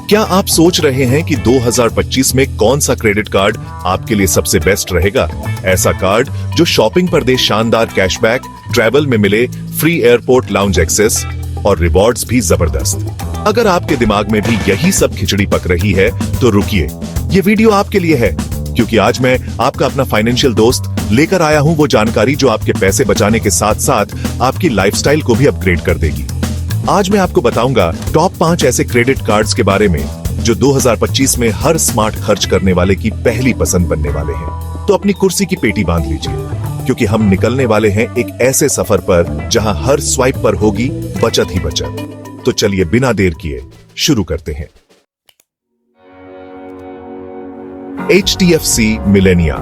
क्या आप सोच रहे हैं कि 2025 में कौन सा क्रेडिट कार्ड आपके लिए सबसे बेस्ट रहेगा? ऐसा कार्ड जो शॉपिंग पर दे शानदार कैशबैक, ट्रैवल में मिले फ्री एयरपोर्ट लाउंज एक्सेस और रिवॉर्ड्स भी जबरदस्त। अगर आपके दिमाग में भी यही सब खिचड़ी पक रही है तो रुकिए, ये वीडियो आपके लिए है, क्योंकि आज मैं आपका अपना फाइनेंशियल दोस्त लेकर आया हूं वो जानकारी जो आपके पैसे बचाने के साथ साथ आपकी लाइफस्टाइल को भी अपग्रेड कर देगी। आज मैं आपको बताऊंगा टॉप 5 ऐसे क्रेडिट कार्ड्स के बारे में जो 2025 में हर स्मार्ट खर्च करने वाले की पहली पसंद बनने वाले हैं। तो अपनी कुर्सी की पेटी बांध लीजिए, क्योंकि हम निकलने वाले हैं एक ऐसे सफर पर जहां हर स्वाइप पर होगी बचत ही बचत। तो चलिए बिना देर किए शुरू करते हैं। HDFC मिलेनिया,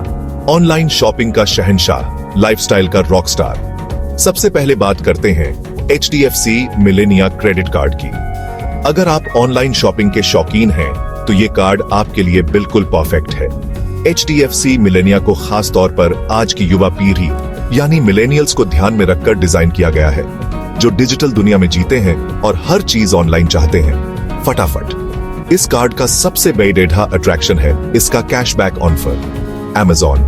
ऑनलाइन शॉपिंग का शहंशाह, लाइफस्टाइल का रॉकस्टार। सबसे पहले बात करते हैं HDFC मिलेनिया क्रेडिट कार्ड की। अगर आप ऑनलाइन शॉपिंग के शौकीन हैं, तो ये कार्ड आपके लिए बिल्कुल परफेक्ट है। HDFC मिलेनिया को खास तौर पर आज की युवा पीढ़ी यानी मिलेनियल्स को ध्यान में रखकर डिजाइन किया गया है, जो डिजिटल दुनिया में जीते हैं और हर चीज ऑनलाइन चाहते हैं फटाफट। इस कार्ड का सबसे बेडेढ़ा अट्रैक्शन है इसका cashback offer. Amazon,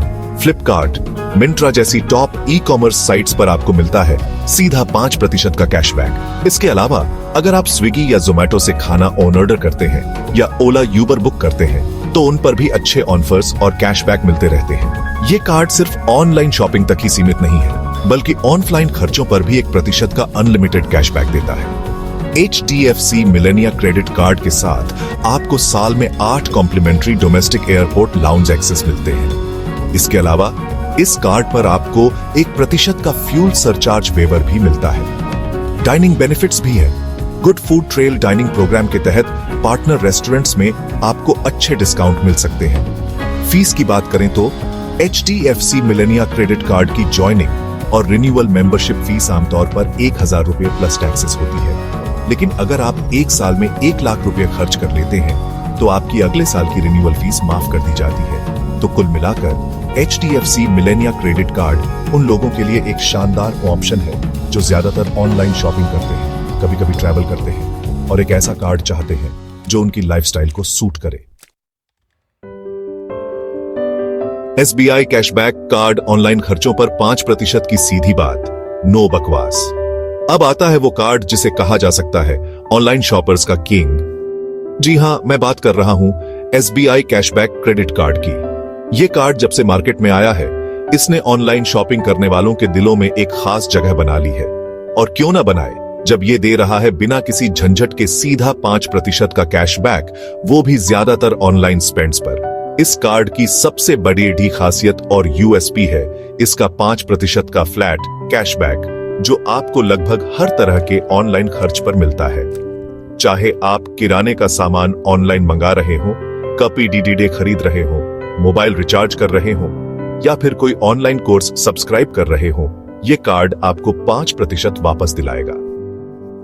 Flipkart, Myntra जैसी टॉप ई-कॉमर्स साइट्स पर आपको मिलता है सीधा 5% का कैशबैक। इसके अलावा अगर आप स्विगी या जोमेटो से खाना ऑन ऑर्डर करते हैं या ओला यूबर बुक करते हैं, तो उन पर भी अच्छे ऑफर्स और कैशबैक मिलते रहते हैं। ये कार्ड सिर्फ ऑनलाइन शॉपिंग तक ही सीमित नहीं है, बल्कि ऑफलाइन खर्चों पर भी 1% का अनलिमिटेड कैशबैक देता है। HDFC मिलेनिया क्रेडिट कार्ड के साथ आपको साल में 8 complimentary domestic airport lounge access मिलते हैं। इसके अलावा इस कार्ड पर आपको 1% का फ्यूल सरचार्ज वेवर भी मिलता है। डाइनिंग बेनिफिट्स भी है। Good food trail dining program के तहत पार्टनर रेस्टोरेंट्स में आपको अच्छे डिस्काउंट मिल सकते हैं। फीस की बात करें तो HDFC मिलेनिया क्रेडिट कार्ड की ज्वाइनिंग और रिन्यूअल मेंबरशिप फीस आमतौर पर 1000 रुपए प्लस टैक्सेस होती है। लेकिन अगर आप एक साल में 1 लाख रुपए खर्च कर लेते हैं, तो आपकी अगले साल की रिन्यूअल फीस माफ कर दी जाती है। तो कुल मिलाकर HDFC मिलेनिया क्रेडिट कार्ड उन लोगों के लिए एक शानदार ऑप्शन है जो ज्यादातर ऑनलाइन शॉपिंग करते हैं, कभी कभी ट्रैवल करते हैं और एक ऐसा कार्ड चाहते हैं जो उनकी लाइफस्टाइल को सूट करे। SBI कैशबैक कार्ड ऑनलाइन खर्चों पर 5% की सीधी बात, नो बकवास। अब आता है वो कार्ड जिसे कहा जा सकता है ऑनलाइन शॉपर्स का किंग। जी हां, मैं बात कर रहा हूं SBI कैशबैक क्रेडिट कार्ड की। ये कार्ड जब से मार्केट में आया है, इसने ऑनलाइन शॉपिंग करने वालों के दिलों में एक खास जगह बना ली है। और क्यों ना बनाए, जब ये दे रहा है बिना किसी झंझट के सीधा 5% का कैशबैक, वो भी ज्यादातर ऑनलाइन स्पेंड्स पर। इस कार्ड की सबसे बड़ी खासियत और USP है इसका 5% का फ्लैट कैशबैक, जो आपको लगभग हर तरह के ऑनलाइन खर्च पर मिलता है। चाहे आप किराने का सामान ऑनलाइन मंगा रहे हो, कॉपी DDD खरीद रहे हो, मोबाइल रिचार्ज कर रहे हो या फिर कोई ऑनलाइन कोर्स सब्सक्राइब कर रहे हो, ये कार्ड आपको 5% वापस दिलाएगा।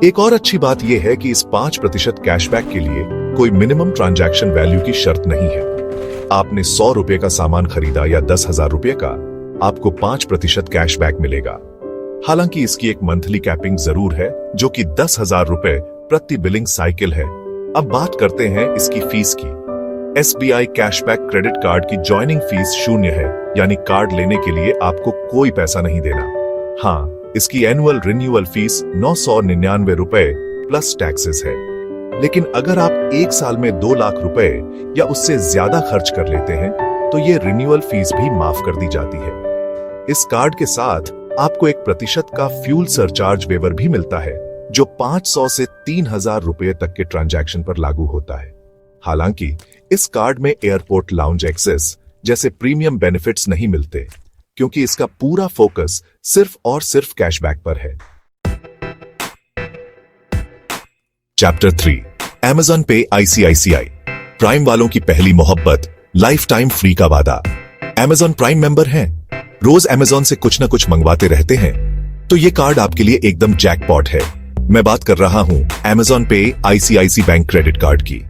एक और अच्छी बात यह है कि इस 5% कैशबैक के लिए कोई मिनिमम ट्रांजैक्शन वैल्यू की शर्त नहीं है। आपने 100 रुपए का सामान खरीदा या 10,000 रुपए का, आपको 5% कैशबैक मिलेगा। हालांकि इसकी एक मंथली कैपिंग जरूर है, जो कि 10,000 रुपए प्रति बिलिंग साइकिल है। अब बात करते हैं इसकी फीस की। SBI कैशबैक क्रेडिट कार्ड की ज्वाइनिंग फीस 0 है, यानी कार्ड लेने के लिए आपको कोई पैसा नहीं देना। हाँ, इसकी एनुअल रिन्यूअल फीस 999 रुपए प्लस टैक्सेस है। लेकिन अगर आप एक साल में 2 लाख रुपए या उससे ज्यादा खर्च कर लेते हैं, तो ये रिन्यूअल फीस भी माफ कर दी जाती है। इस कार्ड के साथ आपको 1% का फ्यूल सरचार्ज वेवर भी मिलता है, जो 500 से 3000 रुपए तक के ट्रांजैक्शन पर लागू होता है। हालांकि इस कार्ड में एयरपोर्ट लाउंज एक्सेस जैसे प्रीमियम बेनिफिट्स नहीं मिलते, क्योंकि इसका पूरा फोकस सिर्फ और सिर्फ कैशबैक पर है। चैप्टर 3, Amazon पे ICICI प्राइम वालों की पहली मोहब्बत, लाइफ टाइम फ्री का वादा। Amazon प्राइम मेंबर हैं, रोज Amazon से कुछ न कुछ मंगवाते रहते हैं, तो ये कार्ड आपके लिए एकदम जैकपॉट है। मैं बात कर रहा हूं Amazon पे ICICI बैंक क्रेडिट कार्ड की।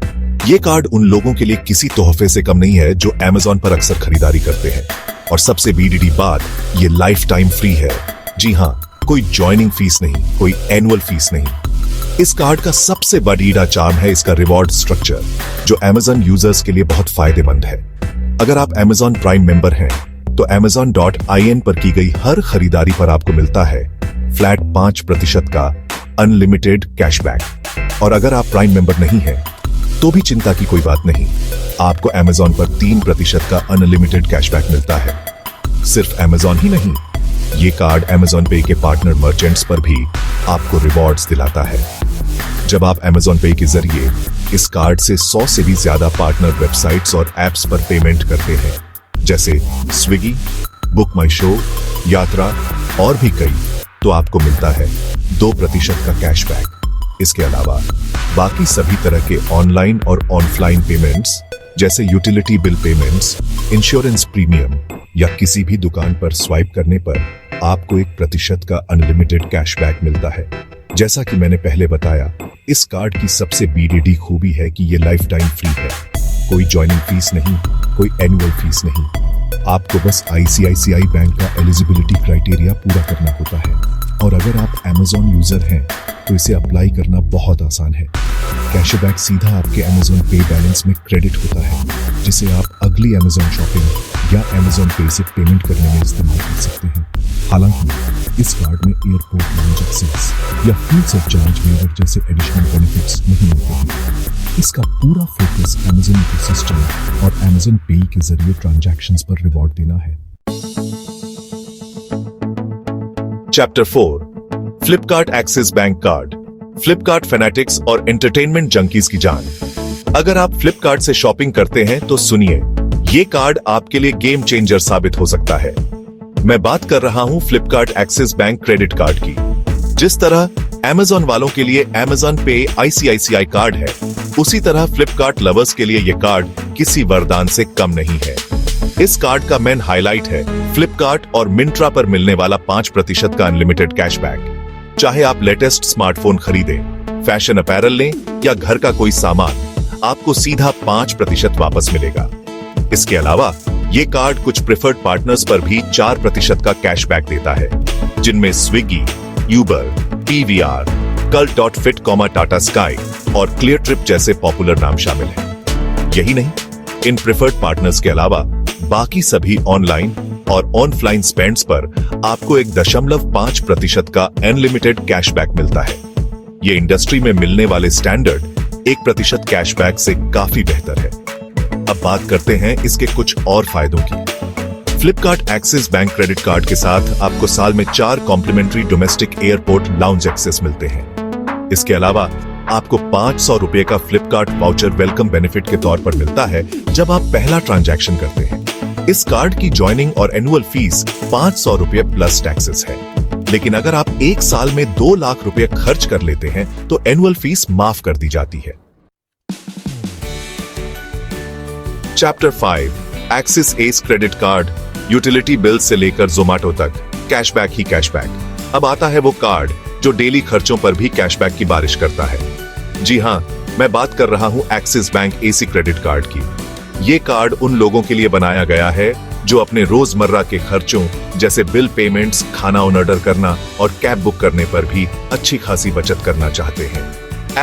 ये कार्ड उन लोगों के लिए किसी तोहफे से कम नहीं है जो Amazon पर अक्सर खरीदारी करते हैं। और सबसे BDD बात, ये लाइफ टाइम फ्री है। जी हां, कोई ज्वाइनिंग फीस नहीं, कोई एनुअल फीस नहीं। इस कार्ड का सबसे बड़ा चार्म है इसका रिवॉर्ड स्ट्रक्चर, जो Amazon यूजर्स के लिए बहुत फायदेमंद है। अगर आप Amazon प्राइम मेंबर हैं, तो Amazon.in पर की गई हर खरीदारी पर आपको मिलता है फ्लैट 5% का अनलिमिटेड कैशबैक। और अगर आप प्राइम मेंबर नहीं हैं, तो भी चिंता की कोई बात नहीं, आपको Amazon पर 3% का अनलिमिटेड कैशबैक मिलता है। सिर्फ Amazon ही नहीं, ये कार्ड Amazon पे के पार्टनर मर्चेंट्स पर भी आपको रिवॉर्ड्स दिलाता है। जब आप Amazon पे के जरिए इस कार्ड से 100 से भी ज्यादा पार्टनर वेबसाइट्स और एप्स पर पेमेंट करते हैं, जैसे स्विगी, बुक माई शो, यात्रा और भी कई, तो आपको मिलता है 2% का कैशबैक। इसके अलावा बाकी सभी तरह के ऑनलाइन और ऑफलाइन पेमेंट्स, जैसे utility bill payments, insurance premium या किसी भी दुकान पर स्वाइप करने पर आपको 1% का अनलिमिटेड कैशबैक मिलता है। जैसा कि मैंने पहले बताया, इस कार्ड की सबसे बड़ी खूबी है कि ये लाइफ टाइम फ्री है। कोई ज्वाइनिंग फीस नहीं, कोई एनुअल फीस नहीं, आपको बस ICICI बैंक का एलिजिबिलिटी क्राइटेरिया पूरा करना होता है। और अगर आप Amazon यूजर हैं, तो इसे अप्लाई करना बहुत आसान है। कैशबैक सीधा आपके Amazon पे बैलेंस में क्रेडिट होता है, जिसे आप अगली Amazon शॉपिंग या Amazon पे से पेमेंट करने में इस्तेमाल कर सकते हैं। हालांकि इस कार्ड में एयरपोर्ट लाउंज एक्सेस या फ्यूल सरचार्ज वेवर जैसे एडिशनल बेनिफिट्स नहीं मिलते हैं। इसका पूरा फोकस Amazon इकोसिस्टम और Amazon पे के जरिए ट्रांजैक्शंस पर रिवॉर्ड देना है। Chapter 4, Flipkart Axis bank card, Flipkart fanatics और एंटरटेनमेंट जंकीज की जान। अगर आप फ्लिपकार्ट से शॉपिंग करते हैं, तो सुनिए, ये कार्ड आपके लिए गेम चेंजर साबित हो सकता है। मैं बात कर रहा हूं Flipkart Axis bank credit card की। जिस तरह Amazon वालों के लिए Amazon पे ICICI कार्ड है, उसी तरह फ्लिपकार्ट लवर्स के लिए यह कार्ड किसी वरदान से कम नहीं है। इस कार्ड का मेन हाईलाइट है फ्लिपकार्ट और मिंत्रा पर मिलने वाला 5% का अनलिमिटेड कैशबैक। चाहे आप लेटेस्ट स्मार्टफोन खरीदें, फैशन अपैरल लें या घर का कोई सामान, आपको सीधा 5% वापस मिलेगा। इसके अलावा ये कार्ड कुछ प्रेफर्ड पार्टनर्स पर भी 4% का कैशबैक देता है, जिनमें Swiggy, Uber, PVR, Cult.fit, Tata sky और क्लियर ट्रिप जैसे पॉपुलर नाम शामिल हैं। यही नहीं, इन प्रेफर्ड पार्टनर्स के अलावा बाकी सभी ऑनलाइन और ऑफलाइन स्पेंड्स पर आपको 1.5% का अनलिमिटेड कैशबैक मिलता है। ये इंडस्ट्री में मिलने वाले स्टैंडर्ड 1% कैशबैक से काफी बेहतर है। अब बात करते हैं इसके कुछ और फायदों की। Flipkart Axis bank credit card के साथ आपको साल में 4 complimentary domestic airport lounge access मिलते हैं। इसके अलावा आपको 500 रुपए का फ्लिपकार्ट वाउचर वेलकम बेनिफिट के तौर पर मिलता है जब आप पहला ट्रांजैक्शन करते हैं। इस कार्ड की ज्वाइनिंग और एनुअल फीस 500 रुपए प्लस टैक्सेस है। लेकिन अगर आप एक साल में 2 लाख रुपए खर्च कर लेते हैं, तो एनुअल फीस माफ कर दी जाती है। Chapter 5, axis S credit card, utility bill से लेकर जोमैटो तक कैशबैक ही कैशबैक। अब आता है वो कार्ड जो डेली खर्चों पर भी कैशबैक की बारिश करता है। जी हां, मैं बात कर रहा हूं axis bank AC credit card की। ये कार्ड उन लोगों के लिए बनाया गया है जो अपने रोजमर्रा के खर्चों जैसे बिल पेमेंट्स, खाना ऑर्डर करना और कैब बुक करने पर भी अच्छी खासी बचत करना चाहते हैं।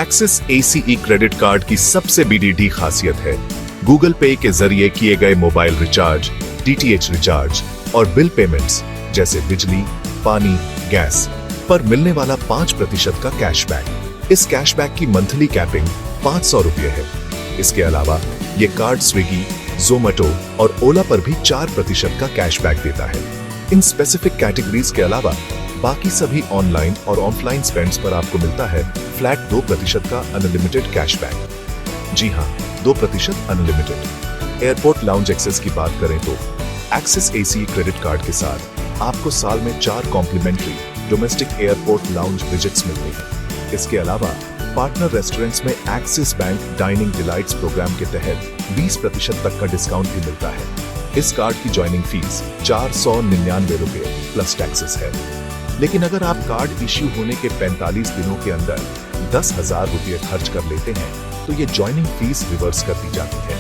एक्सिस एसीई क्रेडिट कार्ड की सबसे बड़ी खासियत है गूगल पे के जरिए किए गए मोबाइल रिचार्ज, DTH रिचार्ज और बिल पेमेंट्स जैसे बिजली, पानी, गैस पर मिलने वाला 5% का कैशबैक। इस कैशबैक की मंथली कैपिंग 500 रुपए है। इसके अलावा ये कार्ड स्विगी, जोमैटो और ओला पर भी 4% का कैशबैक देता है। इन स्पेसिफिक कैटेगरीज के अलावा बाकी सभी ऑनलाइन और ऑफलाइन स्पेंड्स पर आपको मिलता है फ्लैट 2% का अनलिमिटेड कैशबैक। जी हाँ, 2% अनलिमिटेड। एयरपोर्ट लाउंज एक्सेस की बात करें तो एक्सिस एसी क्रेडिट कार्ड के साथ आपको साल में 4 complimentary domestic airport lounge visits मिलते हैं। इसके अलावा पार्टनर रेस्टोरेंट्स में Axis bank dining delights program के तहत 20% तक का डिस्काउंट भी मिलता है। इस कार्ड की ज्वाइनिंग फीस 499 रुपए प्लस टैक्सेस है। लेकिन अगर आप कार्ड इश्यू होने के 45 दिनों के अंदर 10,000 रुपए खर्च कर लेते हैं, तो ये ज्वाइनिंग फीस रिवर्स कर दी जाती है।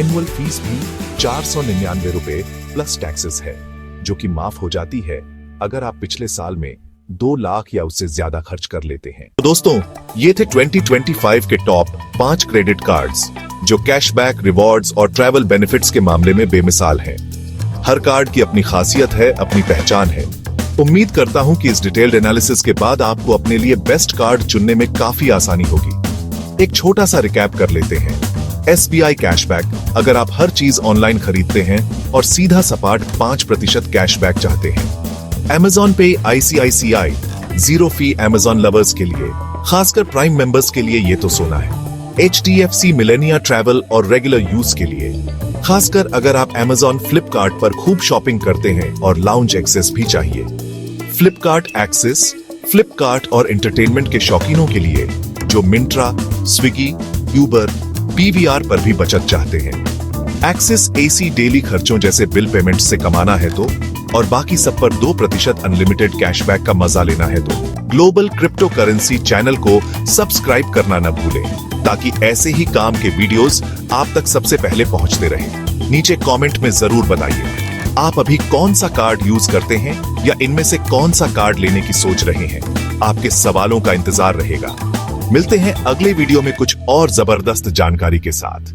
एनुअल फीस भी 499 रुपए प्लस टैक्सेस है, जो कि माफ हो जाती है अगर आप पिछले साल में 2 लाख या उससे ज्यादा खर्च कर लेते हैं। तो दोस्तों, ये थे 2025 के टॉप 5 क्रेडिट कार्ड्स जो कैशबैक, रिवॉर्ड्स और ट्रैवल बेनिफिट्स के मामले में बेमिसाल हैं। हर कार्ड की अपनी खासियत है, अपनी पहचान है। उम्मीद करता हूं कि इस डिटेल्ड एनालिसिस के बाद आपको अपने लिए बेस्ट कार्ड चुनने में काफी आसानी होगी। एक छोटा सा रिकैप कर लेते हैं। SBI कैशबैक, अगर आप हर चीज ऑनलाइन खरीदते हैं और सीधा सपाट 5% कैशबैक चाहते हैं। Amazon पे ICICI, जीरो फी Amazon लवर्स के लिए, खासकर प्राइम मेंबर्स के लिए ये तो सोना है। HDFC मिलेनिया ट्रैवल और रेगुलर यूज के लिए, खासकर अगर आप Amazon फ्लिपकार्ट पर खूब शॉपिंग करते हैं और लाउंज एक्सेस भी चाहिए। फ्लिपकार्ट एक्सेस, फ्लिपकार्ट और एंटरटेनमेंट के शौकीनों के लिए जो मिंट्रा, स्विगी, यूबर, PVR पर भी बचत चाहते हैं। एक्सेस AC डेली खर्चों जैसे बिल पेमेंट से कमाना है तो, और बाकी सब पर 2% अनलिमिटेड कैशबैक का मजा लेना है तो ग्लोबल क्रिप्टो करेंसी चैनल को सब्सक्राइब करना न भूलें, ताकि ऐसे ही काम के वीडियोस आप तक सबसे पहले पहुंचते रहें। नीचे कमेंट में जरूर बताइए आप अभी कौन सा कार्ड यूज करते हैं या इनमें से कौन सा कार्ड लेने की सोच रहे हैं। आपके सवालों का इंतजार रहेगा। मिलते हैं अगले वीडियो में कुछ और जबरदस्त जानकारी के साथ।